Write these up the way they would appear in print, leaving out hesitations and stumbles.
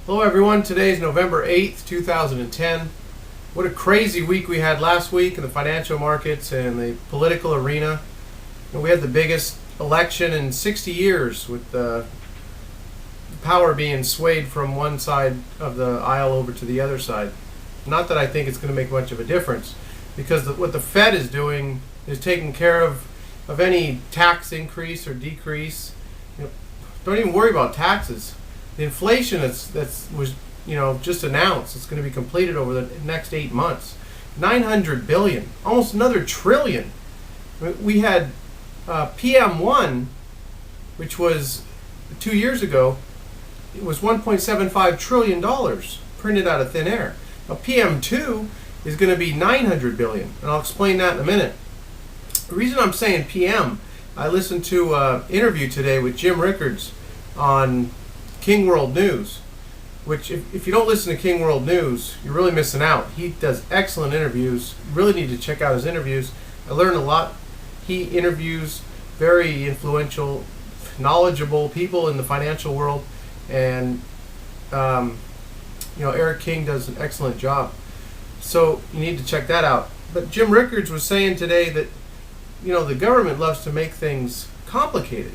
Hello everyone, today is November 8th, 2010. What a crazy week we had last week in the financial markets and the political arena. And we had the biggest election in 60 years with the power being swayed from one side of the aisle over to the other side. Not that I think it's going to make much of a difference, because what the Fed is doing is taking care of any tax increase or decrease. Don't even worry about taxes. The inflation was just announced, it's going to be completed over the next 8 months. 900 billion, almost another trillion. We had PM1, which was 2 years ago, it was $1.75 trillion printed out of thin air. Now PM2 is going to be 900 billion, and I'll explain that in a minute. The reason I'm saying PM, I listened to an interview today with Jim Rickards on King World News, which if you don't listen to King World News, you're really missing out. He does excellent interviews. You really need to check out his interviews. I learned a lot. He interviews very influential, knowledgeable people in the financial world, and Eric King does an excellent job. So you need to check that out. But Jim Rickards was saying today that the government loves to make things complicated,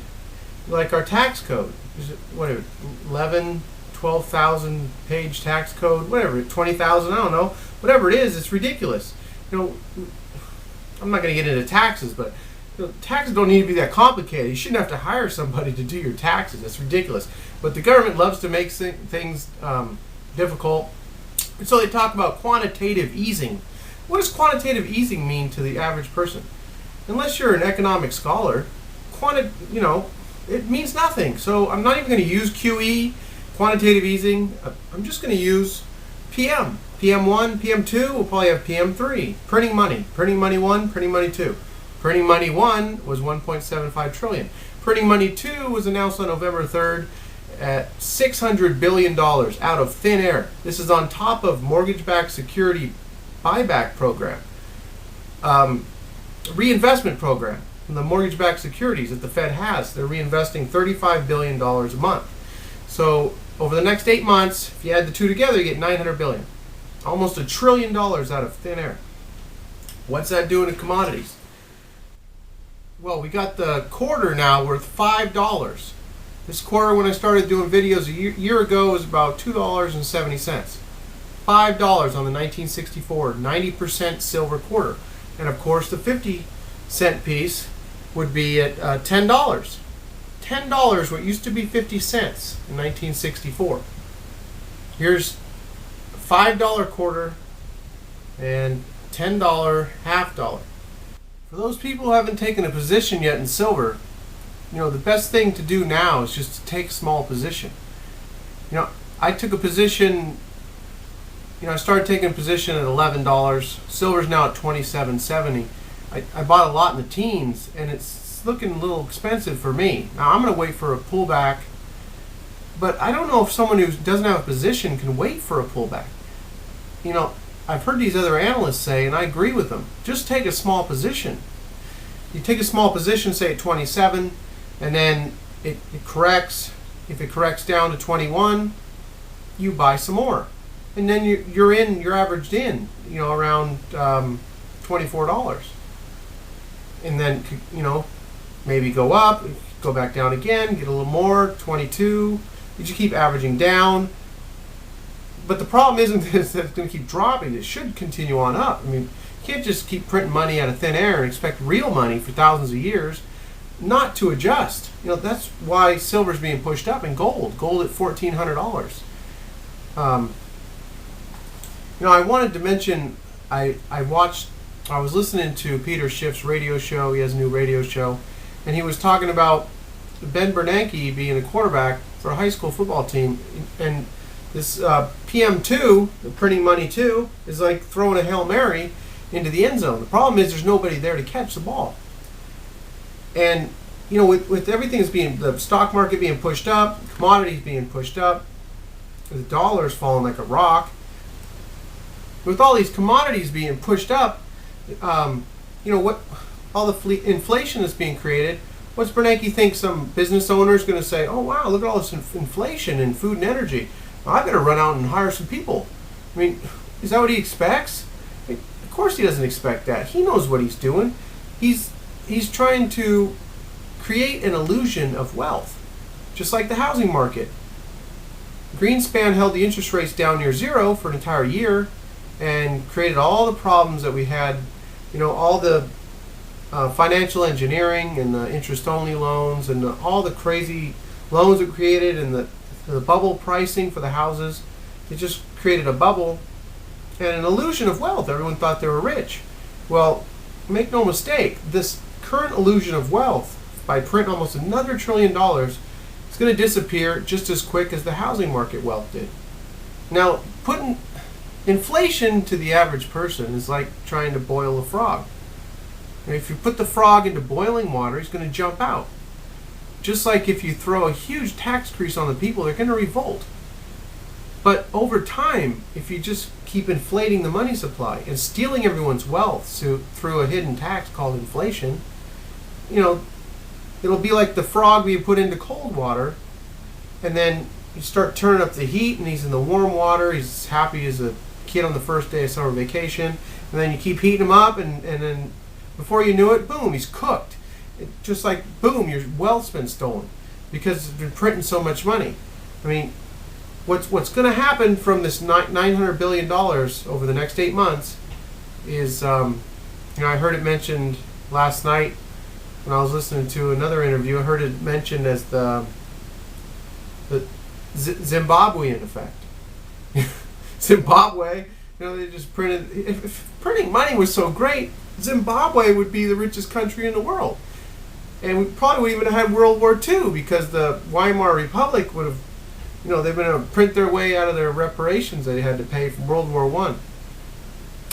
like our tax code. Is it, whatever, 11, 12,000 page tax code, whatever, 20,000, I don't know. Whatever it is, it's ridiculous. I'm not going to get into taxes, but taxes don't need to be that complicated. You shouldn't have to hire somebody to do your taxes. That's ridiculous. But the government loves to make things difficult. And so they talk about quantitative easing. What does quantitative easing mean to the average person? Unless you're an economic scholar, it means nothing. So I'm not even going to use QE, quantitative easing. I'm just going to use PM. PM1, PM2, we'll probably have PM3. Printing money. Printing money 1, printing money 2. Printing money 1 was 1.75 trillion. Printing money 2 was announced on November 3rd at $600 billion out of thin air. This is on top of mortgage-backed security buyback program. Reinvestment program. The mortgage-backed securities that the Fed has, they're reinvesting $35 billion a month. So over the next 8 months, if you add the two together, you get $900 billion. Almost $1 trillion out of thin air. What's that doing to commodities? Well, we got the quarter now worth $5. This quarter, when I started doing videos a year ago, was about $2.70. $5 on the 1964 90% silver quarter. And of course, the 50-cent piece would be at $10. $10, what used to be 50 cents in 1964. Here's a $5 quarter and $10 half dollar. For those people who haven't taken a position yet in silver, the best thing to do now is just to take a small position. I took a position, I started taking a position at $11. Silver's now at $27.70. I bought a lot in the teens, and it's looking a little expensive for me. Now I'm going to wait for a pullback, but I don't know if someone who doesn't have a position can wait for a pullback. I've heard these other analysts say, and I agree with them, just take a small position. You take a small position, say at 27, and then it corrects. If it corrects down to 21, you buy some more. And then you're averaged in, around $24. And then, maybe go up, go back down again, get a little more, 22. You just keep averaging down. But the problem isn't that it's going to keep dropping. It should continue on up. You can't just keep printing money out of thin air and expect real money for thousands of years not to adjust. That's why silver's being pushed up, and gold at $1,400. I wanted to mention, I was listening to Peter Schiff's radio show. He has a new radio show, and he was talking about Ben Bernanke being a quarterback for a high school football team, and this PM2, the printing money 2, is like throwing a Hail Mary into the end zone. The problem is there's nobody there to catch the ball. And with everything that's the stock market being pushed up, commodities being pushed up, the dollar's falling like a rock. With all these commodities being pushed up, what all the inflation that's being created, what's Bernanke think some business owner is going to say, oh wow, look at all this inflation in food and energy. I better run out and hire some people. I mean, is that what he expects? I mean, of course he doesn't expect that. He knows what he's doing. He's trying to create an illusion of wealth, just like the housing market. Greenspan held the interest rates down near zero for an entire year and created all the problems that we had, all the financial engineering and the interest-only loans and all the crazy loans it created and the bubble pricing for the houses. It just created a bubble and an illusion of wealth. Everyone thought they were rich. Well, make no mistake, this current illusion of wealth, by printing almost another $1 trillion, is going to disappear just as quick as the housing market wealth did. Now, putting inflation to the average person is like trying to boil a frog. If you put the frog into boiling water, he's going to jump out. Just like if you throw a huge tax increase on the people, they're going to revolt. But over time, if you just keep inflating the money supply and stealing everyone's wealth through a hidden tax called inflation, it'll be like the frog we put into cold water, and then you start turning up the heat, and he's in the warm water. He's as happy as a kid on the first day of summer vacation, and then you keep heating him up, and then before you knew it, boom, he's cooked. Just like, boom, your wealth's been stolen because it's been printing so much money. I mean, what's going to happen from this $900 billion over the next 8 months is, I heard it mentioned last night when I was listening to another interview. I heard it mentioned as the Zimbabwean effect. Zimbabwe, they just printed. If printing money was so great, Zimbabwe would be the richest country in the world. And we probably would even have had World War II because the Weimar Republic would have, they've been able to print their way out of their reparations they had to pay from World War I.